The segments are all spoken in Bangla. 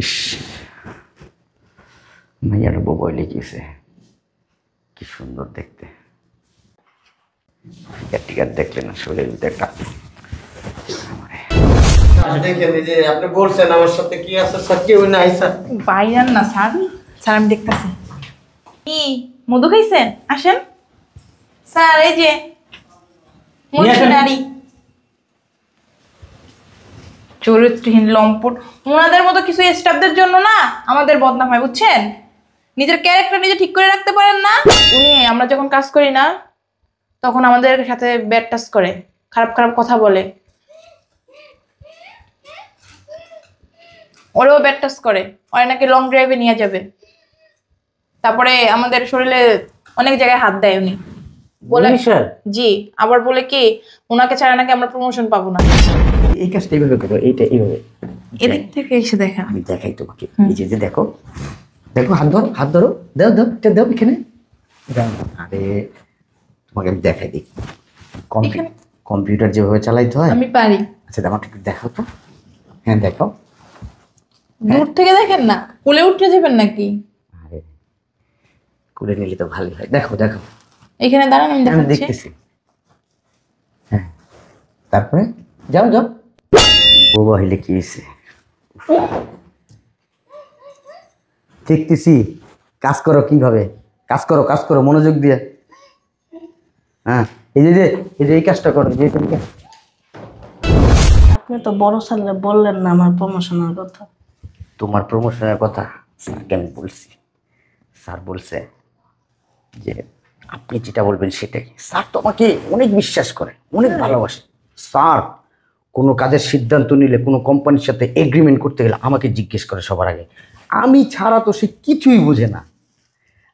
ইস, মাইয়ার বউ লিখেছে, কি সুন্দর দেখতে। টিকার দেখলে না শরীরের ভিতরে একটা দেখেন এই যে আপনি বলছেন আমার সাথে কি আছে স্যার, কেউ নাই স্যার। বাইরান না স্যার, স্যার আমি দেখতেছি। কি মধু খাইছেন? আসেন স্যার, এই যে নারী চরিত্রহীন লম্পট, ওনাদের মতো কিছু স্টাফদের জন্য না আমাদের বদনাম হয়, বুঝছেন? নিজের ক্যারেক্টার নিজে ঠিক করে রাখতে পারেন না উনি। আমরা যখন কাজ করি না তখন আমাদের সাথে ব্যাড টাচ করে, খারাপ খারাপ কথা বলে, ওরেও ব্যাড টাচ করে, ওরা নাকি লং ড্রাইভে নিয়ে যাবে। তারপরে আমাদের শরীরে অনেক জায়গায় হাত দেয় উনি, বলে জি, আবার বলে কি ওনাকে ছাড়া নাকি আমরা প্রমোশন পাবো না। এই কাজটা এইভাবে করো, এইটা এইভাবে এদিক থেকে এসে দেখা, আমি দেখাই তোমাকে। এই যে দেখো, দেখো, হাত ধরো, হাত ধরো, দাও দাও, এটা দাও এখানে। আরে তোমাকে আমি দেখাই দিই, কম্পিউটার যেভাবে চালাইতে হয় আমি পারি। আচ্ছা আমাকে একটু দেখাও তো। হ্যাঁ দেখো, দূর থেকে দেখেন না, কোলে উঠে যাবেন নাকি? আরে কুলে নিলে তো ভালোই হয়। দেখো দেখো, এখানে দাঁড়ান, আমি আমি দেখাচ্ছি। দেখতেছি। হ্যাঁ, তারপরে যাও যাও। বউ হইলে কি হয়েছে, দেখতেছি। কাজ করো, কিভাবে কাজ করো, কাজ করো মনোযোগ দিয়ে। হ্যাঁ, এই যে এই যে এই কাজটা করো, যে আপনি তো বড় স্যাররে বললেন না আমার প্রমোশনের কথা। তোমার প্রমোশনের কথা স্যারকে আমি বলছি। স্যার বলছে যে আপনি যেটা বলবেন সেটাই। স্যার তোমাকে অনেক বিশ্বাস করে, অনেক ভালোবাসে। স্যার কোনো কাজের সিদ্ধান্ত নিলে, কোনো কোম্পানির সাথে এগ্রিমেন্ট করতে গেলে আমাকে জিজ্ঞেস করে সবার আগে। আমি ছাড়া তো সে কিছুই বুঝে না।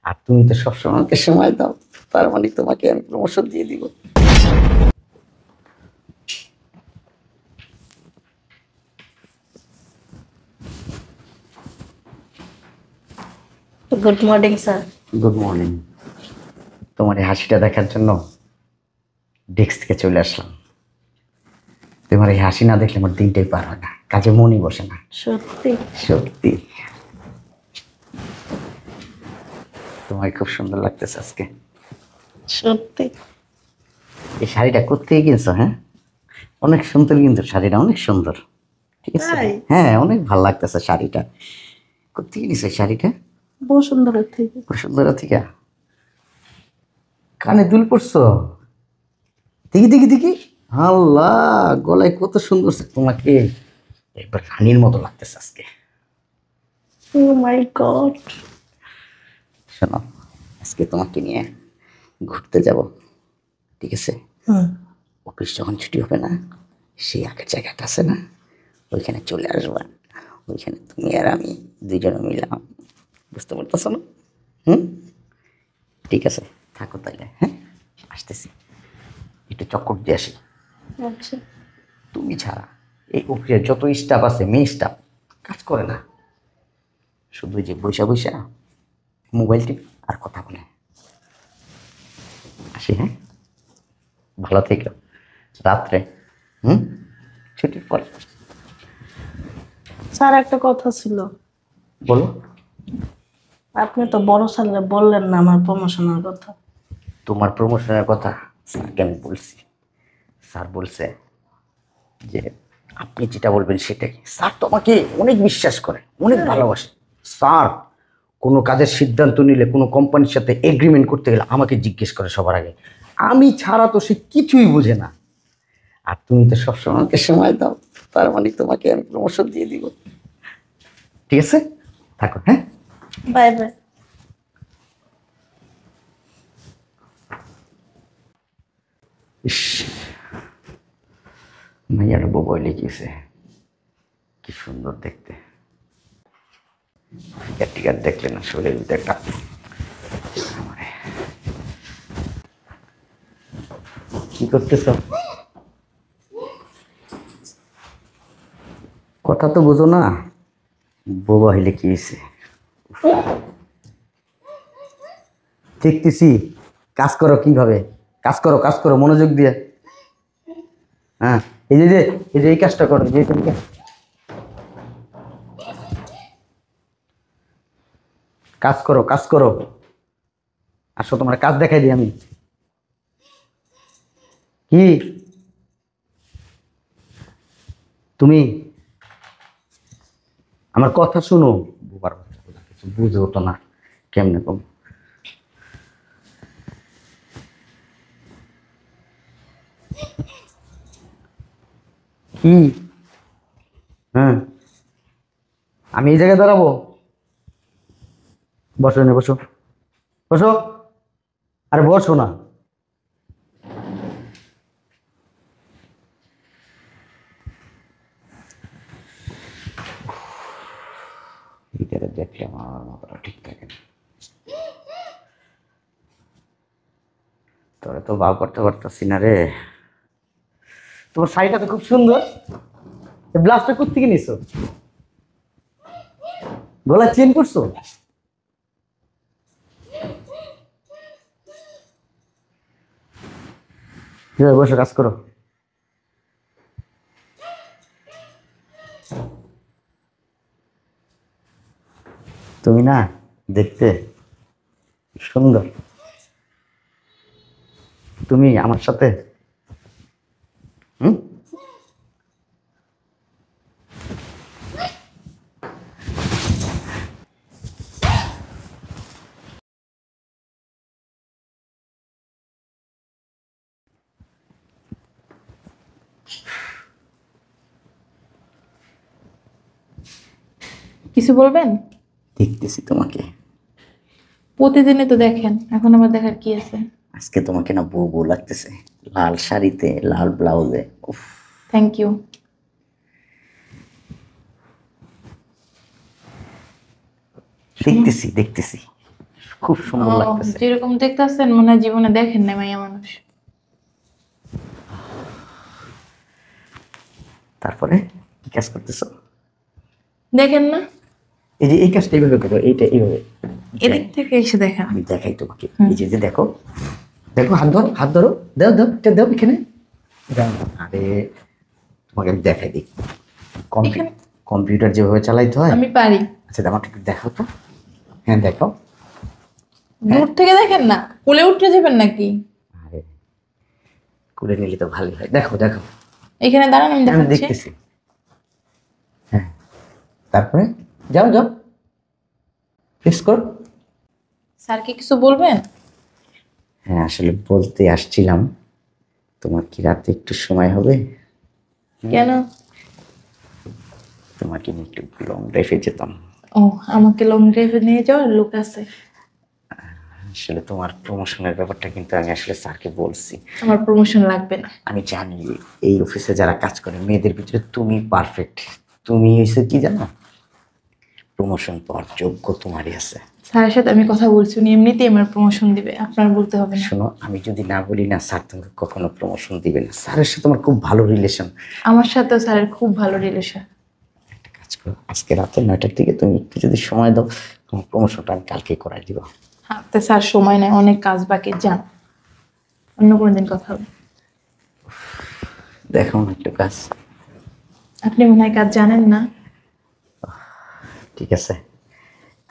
আর তুমি তো সবসময় আমাকে সময় দাও, তার মানে তোমাকে আমি প্রমোশন দিয়ে দিব। Good morning sir. Good morning. তোমার এই হাসিটা দেখার জন্য ডেস্ক থেকে চলে আসলাম। তোমার এই হাসি না দেখলে আমার দিনটাই পার হয় না, কাজে মনই বসে না। সত্যি? সত্যি তোমায় খুব সুন্দর লাগতেছে আজকে। সত্যি? এই শাড়িটা কোত্থেকে কিনছো? হ্যাঁ, অনেক সুন্দর কিন্তু শাড়িটা, অনেক সুন্দর। ঠিক আছে, হ্যাঁ অনেক ভালো লাগতেছে শাড়িটা। কোত্থেকে নিছো এই শাড়িটা? বসুন্ধরা থেকে। বসুন্ধরা থেকে? কানে দুল পড়ছো? দেখি দেখি দেখি, আল্লাহ গলায় কত সুন্দর। তোমাকে একবার রানীর মতো লাগতেছে আজকে। ও মাই গড। শোনো, আজকে তোমাকে নিয়ে ঘুরতে যাব, ঠিক আছে? অফিস যখন ছুটি হবে না, সেই আগের জায়গাটা আছে না, ওইখানে চলে আসবা। ওইখানে তুমি আর আমি দুজনে মিলাম, বুঝতে পারতেছো না? ঠিক আছে, থাকো তাইলে। হ্যাঁ, আসতেছি, একটু চক্কর দিয়ে আসি। আচ্ছা। তুমি ছাড়া এই অফিসের যত স্টাফ আছে, মেয়ে স্টাফ কাজ করে না, শুধু যে বৈশা বৈশা মোবাইল টিপ আর কথা বলে। আসি, হ্যাঁ, ভালো থেকো। রাত্রে ছুটির পর। স্যার একটা কথা ছিল। বলো। আপনি তো বড় স্যাররে বললেন না আমার প্রমোশনের কথা। তোমার প্রমোশনের কথা স্যারকে আমি বলছি। স্যার বলছে যে আপনি যেটা বলবেন সেটাই। স্যার তোমাকে অনেক বিশ্বাস করে, অনেক ভালোবাসে। স্যার কোনো কাজের সিদ্ধান্ত নিলে, কোনো কোম্পানির সাথে এগ্রিমেন্ট করতে গেলে আমাকে জিজ্ঞেস করে সবার আগে। আমি ছাড়া তো সে কিছুই বুঝে না। আর তুমি তো সবসময় আমাকে সময় দাও, তার মানে তোমাকে আমি প্রমোশন দিয়ে দিব। ঠিক আছে, থাকো। হ্যাঁ, বাই বাই। ইস, মাইয়ার বউ লিখেছে, কি সুন্দর দেখতে। টিকার দেখলে না শরীরের ভিতরে একটা কি করতেছ? কথা তো বুঝো না, বোবা হইলে কি হয়েছে? দেখতেছি। কাজ করো, কিভাবে কাজ করো, কাজ করো মনোযোগ দিয়ে। হ্যাঁ, এই যে এই কাজটা করো, যে কাজ করো, কাজ করো। আসো, তোমার কাজ দেখাই দিই আমি। কি তুমি আমার কথা শুনো? বুবার বাচ্চা বলে কিছু বুঝে হতো না, কেমনে কম। কি? হ্যাঁ, আমি এই জায়গায় দাঁড়াবো? বসো, এনে বসো, বসো। আরে বসো না। ভিতরে দেখলে আমার মাথাটা ঠিক থাকে না। তোরা তো ভাব করতে পারতাছি না রে। তোমার শাড়িটা তো খুব সুন্দর। ব্লাউজটা কোত্থেকে নিছো? গলায় চেন করছো? বসে কাজ করো। তুমি না দেখতে সুন্দর। তুমি আমার সাথে হুম কিছু বলবেন? দেখতেছি তোমাকে। প্রতিদিনই তো দেখেন, এখন আবার দেখার কি আছে? আজকে তোমাকে না বউ বউ লাগতেছে, লাল শাড়িতে লাল ব্লাউজে। উফ, থ্যাংক ইউ। দেখতেছি দেখতেছি, খুব সুন্দর লাগতেছে। যেরকম দেখতেছেন মনে হয় জীবনে দেখেন না মাইয়া মানুষ। তারপরে কি কাজ করতেছো? দেখেন না, এই যে এই কাজটা এইভাবে করো, এইটা এইভাবে। এদিক থেকে এসে দেখেন। আমি দেখাই তোমাকে। এই যে যে দেখো, দেখো, হাত ধরো, হাত ধরো, দাও দাও, এটা দাও এখানে। দাও। আরে তোমাকে আমি দেখাই দিই। এখানে- কম্পিউটার যেভাবে চালাইতে হয়। আমি পারি। আচ্ছা, আমাকে একটু দেখাও তো। হ্যাঁ দেখো। দূর থেকে দেখেন না, কোলে উঠে যাবেন নাকি? আরে কুড়ে নিলে তো ভালোই হয়। দেখো দেখো, এখানে দাঁড়ান, আমি আমি দেখাচ্ছি। দেখতেছি। হ্যাঁ, তারপরে যাও যাও, ফিক্স কর। স্যার কি কিছু বলবেন? হ্যাঁ, আসলে বলতে আসছিলাম, তোমার কি রাতে একটু সময় হবে? কেন? তোমাকে নিয়ে একটু লং ড্রাইভে যেতাম। ও, আমাকে লং ড্রাইভে নিয়ে যাওয়ার লোক আছে? আসলে তোমার প্রমোশনের ব্যাপারটা কিন্তু আমি আসলে স্যারকে বলছি। আমার প্রমোশন লাগবে না। আমি জানি এই অফিসে যারা কাজ করে মেয়েদের ভিতরে তুমি পারফেক্ট। তুমি হয়েছে কি জানো, প্রমোশন পাওয়ার যোগ্য তোমারই আছে। স্যারের সাথে আমি কথা বলছি, উনি এমনিতেই আমার প্রমোশন দিবে, আপনার বলতে হবে না। শোনো, আমি যদি না বলি না, স্যার তোমাকে কখনো প্রমোশন দিবে না। স্যারের সাথে আমার খুব ভালো রিলেশন। আমার সাথেও স্যারের খুব ভালো রিলেশন। একটা কাজ করো, আজকে রাতে 9টার দিকে তুমি একটু যদি সময় দাও, তোমার প্রমোশনটা আমি কালকে করাই দিব। হাতে স্যার সময় নেই, অনেক কাজ বাকি, যান অন্য কোনো দিন কথা হবে। দেখো না একটু কাজ। আপনি মনে হয় কাজ জানেন না। ঠিক আছে,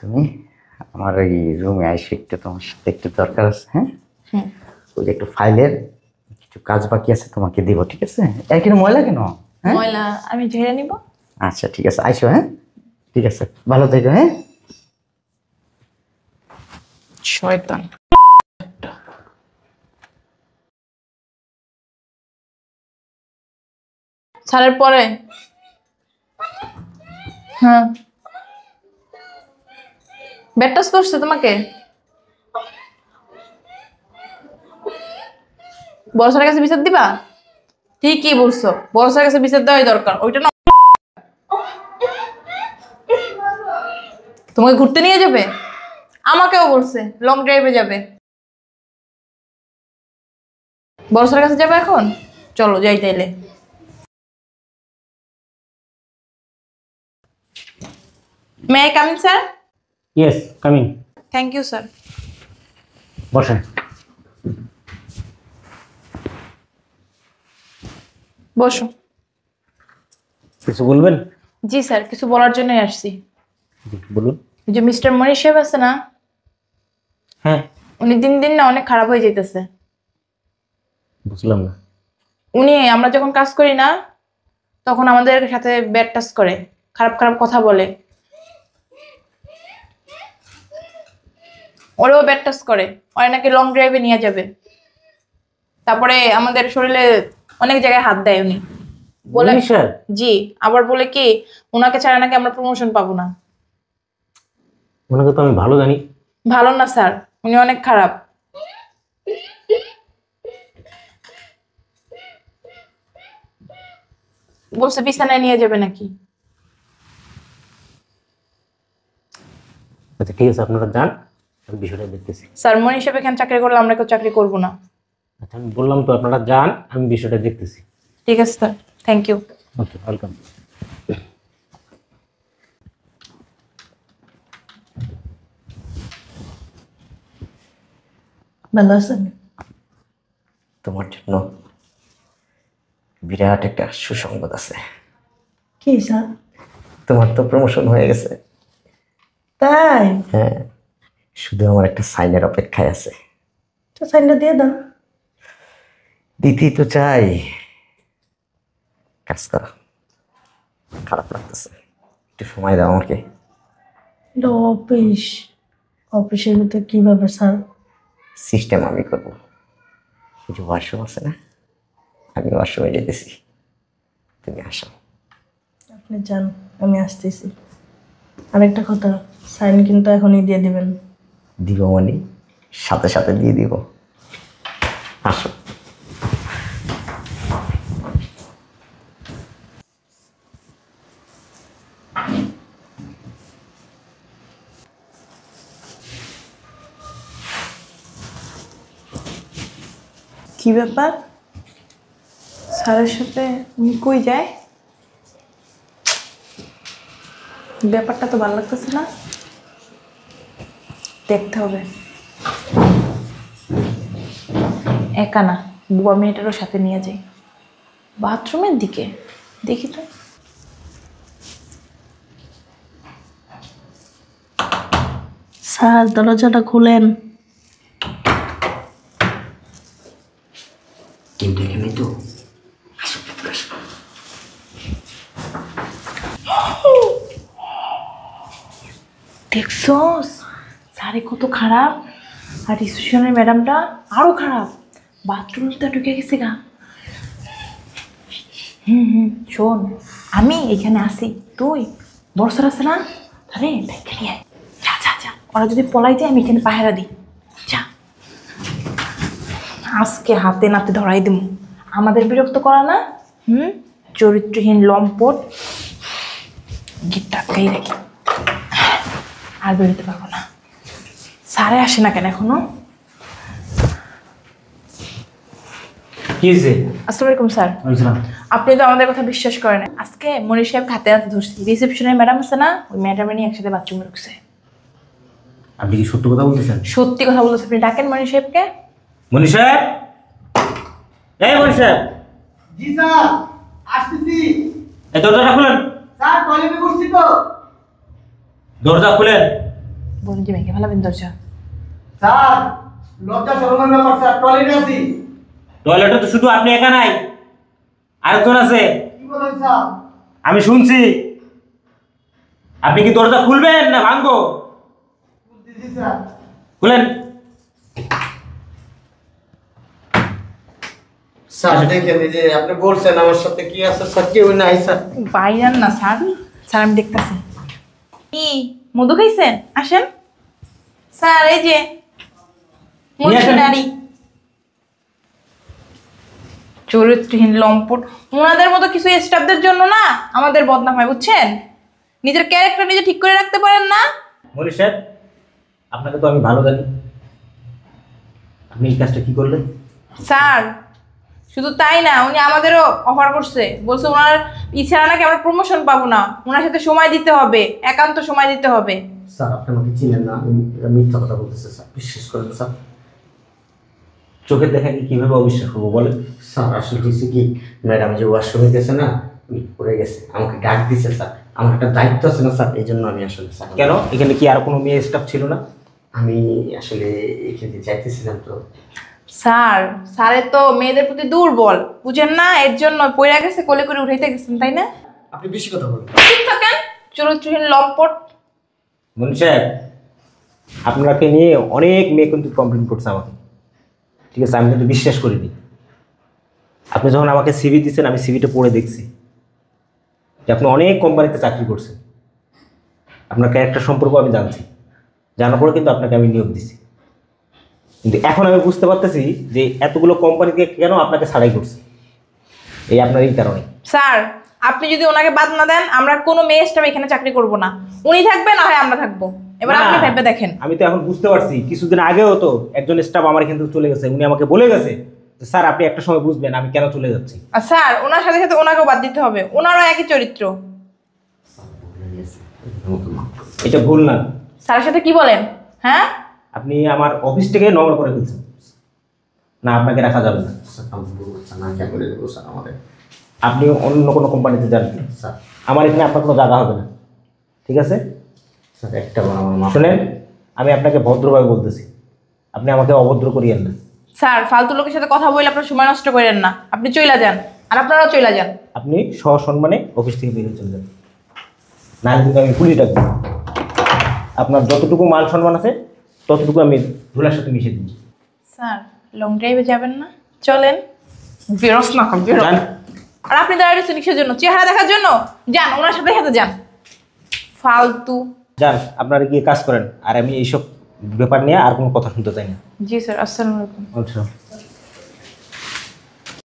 তুমি আমার এই রুমে আইসে একটু তোমার সাথে একটু দরকার আছে। হ্যাঁ, হুম, ওই যে একটু ফাইলের কিছু কাজ বাকি আছে, তোমাকে দিব। ঠিক আছে? এখানে ময়লা কেন? হ্যাঁ, ময়লা আমি ঝেড়ে নিব। আচ্ছা ঠিক আছে, আইসো। হ্যাঁ ঠিক আছে, ভালো থেকো। হ্যাঁ, শয়তান। স্যারের পরে। হ্যাঁ, ব্যাড টাচ করছে তোমাকে? বড় স্যারের কাছে বিচার দিবা? ঠিকই বলছো, বড় স্যারের কাছে বিচার দেওয়াই দরকার। ওইটা না, তোমাকে ঘুরতে নিয়ে যাবে? আমাকেও বলছে লং ড্রাইভে যাবে। বড় স্যারের কাছে যাবে এখন? চলো যাই তাইলে। May I come in sir? Yes, coming. Thank you sir. বসেন। বসো। কিছু বলবেন? জি স্যার, কিছু বলার জন্যই আসছি। জি, বলুন। ওই যে মিস্টার মনির সাহেব আছে না, হ্যাঁ, উনি দিন দিন না অনেক খারাপ হয়ে যাইতেছে। বুঝলাম না। উনি আমরা যখন কাজ করি না তখন আমাদের সাথে ব্যাড টাচ করে, খারাপ খারাপ কথা বলে, ওরেও ব্যাড টাচ করে। ওরা নাকি লং ড্রাইভে নিয়ে যাবে, তারপরে আমাদের শরীরে অনেক জায়গায় হাত দেয় উনি। বলে মনির সাহেব? জি, আবার বলে কি ওনাকে ছাড়া নাকি আমরা প্রমোশন পাবো না। ওনাকে তো আমি ভালো জানি। ভালো না স্যার, উনি অনেক খারাপ। বলছে বিছানায় নিয়ে যাবে নাকি। আচ্ছা ঠিক আছে, আপনারা যান, আমি বিষয়টা দেখতেছি। স্যার মনি হিসেবে এখানে চাকরি করলে আমরা কেউ চাকরি করবো না। আচ্ছা আমি বললাম তো, আপনারা যান, আমি বিষয়টা দেখতেছি। ঠিক আছে sir, thank you. Okay, welcome. ভালো আছেন? তোমার জন্য বিরাট একটা সুসংবাদ আছে। কি স্যার? তোমার তো প্রমোশন হয়ে গেছে। তাই? হ্যাঁ, শুধু আমার একটা সাইনের অপেক্ষায় আছে। তো সাইনটা দিয়ে দাও। দিতেই তো চাই। কাজ করো, খারাপ লাগতেছে, একটু সময় দাও আমাকে। এটা অফিস, অফিসের ভিতরে কিভাবে স্যার? সিস্টেম আমি করবো। এই যে ওয়াশরুম আছে না, আমি ওয়াশরুমে যেতেছি, তুমি আসো। আপনি যান, আমি আসতেছি। আরেকটা কথা, সাইন কিন্তু এখনই দিয়ে দিবেন। দিব মানে সাথে সাথে দিয়ে দিব। আসো। কি ব্যাপার, স্যারের সাথে উনি কই যায়? ব্যাপারটা তো ভালো লাগতেছে না, দেখতে হবে। একা না, বুয়া মেয়েটারও সাথে নিয়ে যাই। বাথরুমের দিকে দেখি তো। স্যার দরজাটা খুলেন। কিন্তু এখানে তো আসো, ভেতরে আসো। দেখছোস স্যারে কত খারাপ, আর রিসেপশনের ম্যাডামটা আরো খারাপ। বাথরুমটা ঢুকে গেছে গা। শোন, আমি এখানে আসি, তুই বর্ষার আছে না, আরে দেখে নিয়ে আয়। যা যা যা, ওরা যদি পলাই যায় আমি এখানে পাহারা দিই। যা, আজকে হাতে নাতে ধরাই দিব। আমাদের বিরক্ত করা না, চরিত্রহীন লম্পট, গিটটা আটকাই রাখি, আর বেরোতে পারবো না। স্যারে আসে না কেন এখনো? কি হয়েছে? আসসালামু আলাইকুম স্যার। বলছিলাম আপনি তো আমাদের কথা বিশ্বাস করেন না। আজকে মনির সাহেব হাতে হাতে ধরছি, রিসেপশনের ম্যাডাম আছে না, ওই ম্যাডামে নিয়ে একসাথে বাথরুমে ঢুকছে। আপনি কি সত্য কথা বলতেছেন? সত্যি কথা বলতেছে। আপনি ডাকেন মনির সাহেবকে। মনির সাহেব, এই মনির সাহেব, জি স্যার, আসতেছি। এই দরজাটা খুলেন। স্যার টয়লেটে বসছি তো। দরজা খুলেন। বলুন যে ভেঙে ফেলাবেন দরজা। স্যার লজ্জা শরমের ব্যাপার স্যার, টয়লেটে আছি। টয়লেটে তো শুধু আপনি একা নাই, আরেকজন আছে। কি বলেন স্যার? আমি শুনছি। আপনি কি দরজা খুলবেন না ভাঙবো? জি স্যার। খুলেন। স্যার দেখেন, এই যে আপনি বলছেন আমার সাথে কি আছে স্যার, কেউ নাই স্যার। বাইরান না স্যার, স্যার আমি দেখতেছি। কি মধু খাইছেন? আসেন স্যার, এই যে নিয়ে আসেন। নারী চরিত্রহীন লম্পট, ওনাদের মতো কিছু স্টাফদের জন্য না আমাদের বদনাম হয়, বুঝছেন? নিজের ক্যারেক্টার নিজে ঠিক করে রাখতে পারেন না। মনির সাহেব, আপনাকে তো আমি ভালো জানি, আপনি এই কাজটা কি করলেন? স্যার শুধু তাই না, উনি আমাদেরও অফার করছে, বলছে ওনার ইচ্ছা নাকি আমরা প্রমোশন পাবো না, ওনার সাথে সময় দিতে হবে, একান্ত সময় দিতে হবে। স্যার আপনি আমাকে চিনেন না, আমি মিথ্যা কথা বলতেছি স্যার, বিশ্বাস করেন স্যার। চোখের দেখা কি কিভাবে অবিশ্বাস করবো বলেন? স্যার আসলে হয়েছে কি, ম্যাডাম যে ওয়াশরুমে গেছে না, পড়ে গেছে, আমাকে ডাক দিছে স্যার, আমার একটা দায়িত্ব আছে না স্যার, এই জন্য আমি আসলে স্যার কেন এখানে কি আর কোনো মেয়ে স্টাফ ছিল না? আমি আসলে এখানে যাইতেছিলাম তো। স্যার, স্যারের তো মেয়েদের প্রতি দুর্বল, বুঝেন না? এর জন্য পয়রা গেছে, কোলে করে উঠাইতে গেছেন, তাই না? আপনি বেশি কথা বলেন। ঠিক থাকেন, চরিত্রহীন লম্পট। মনি সাহেব, আপনাকে নিয়ে অনেক মেয়ে কিন্তু কমপ্লেন করছে আমাকে, ঠিক আছে? আমি কিন্তু বিশ্বাস করিনি। আপনি যখন আমাকে সিভি দিচ্ছেন, আমি সিভিটা পড়ে দেখছি যে আপনি অনেক কোম্পানিতে চাকরি করছেন। আপনার ক্যারেক্টার সম্পর্কে আমি জানছি, জানার পরে কিন্তু আপনাকে আমি নিয়োগ দিছি। কিন্তু এখন আমি বুঝতে পারতেছি যে এতগুলো কোম্পানিকে কেন আপনাকে ছাড়াই করছে, এই আপনার এই কারণে। স্যার, আপনি যদি ওনাকে বাদ না দেন, আমরা কোনো মেয়ে স্টাফ এখানে চাকরি করব না। উনি থাকবে, না হয় আমরা থাকবো। এবার না, আপনি ভেবে দেখেন। আমি তো এখন বুঝতে পারছি। কিছুদিন আগেও তো একজন স্টাফ আমার এখান থেকে চলে গেছে, উনি আমাকে বলে গেছে যে স্যার আপনি একটা সময় বুঝবেন আমি কেন চলে যাচ্ছি। আর স্যার, ওনার সাথে সাথে ওনাকেও বাদ দিতে হবে, ওনারও একই চরিত্র। এটা ভুল না। স্যারের সাথে কি বলেন? হ্যাঁ, আপনি আমার অফিস থেকে নগর করে ফেলছেন, না আপনাকে রাখা যাবে না। স্যার আমি বলবো স্যার, না কে করে দেবো স্যার আমাদের। আপনি অন্য কোনো কোম্পানিতে যান, স্যার আমার এখানে আপনার কোনো জায়গা হবে না, ঠিক আছে? স্যার একটা বার আমার মাফ। শুনেন, আমি আপনাকে ভদ্রভাবে বলতেছি, আপনি আমাকে অভদ্র করিয়েন না। স্যার, ফালতু লোকের সাথে কথা বলে আপনার সময় নষ্ট করেন না। আপনি চইলা যান, আর আপনারাও চইলা যান। আপনি সসম্মানে অফিস থেকে বেরিয়ে চলে যান, নাহলে কিন্তু আমি পুলিশ ডাকবো। আপনার যতটুকু মান সম্মান আছে ততটুকু আমি ধুলার সাথে মিশিয়ে দিই। স্যার, লং ড্রাইভে যাবেন না? চলেন। বেরোস না, বেরো। যান। আর আপনি দাঁড়িয়ে রয়েছেন কিসের জন্য? চেহারা দেখার জন্য? যান, ওনার সাথে সাথে যান। ফালতু। যান, আপনারা গিয়ে কাজ করেন, আর আমি এইসব ব্যাপার নিয়ে আর কোনো কথা শুনতে চাই না। জি স্যার, আসসালামু আলাইকুম। আচ্ছা।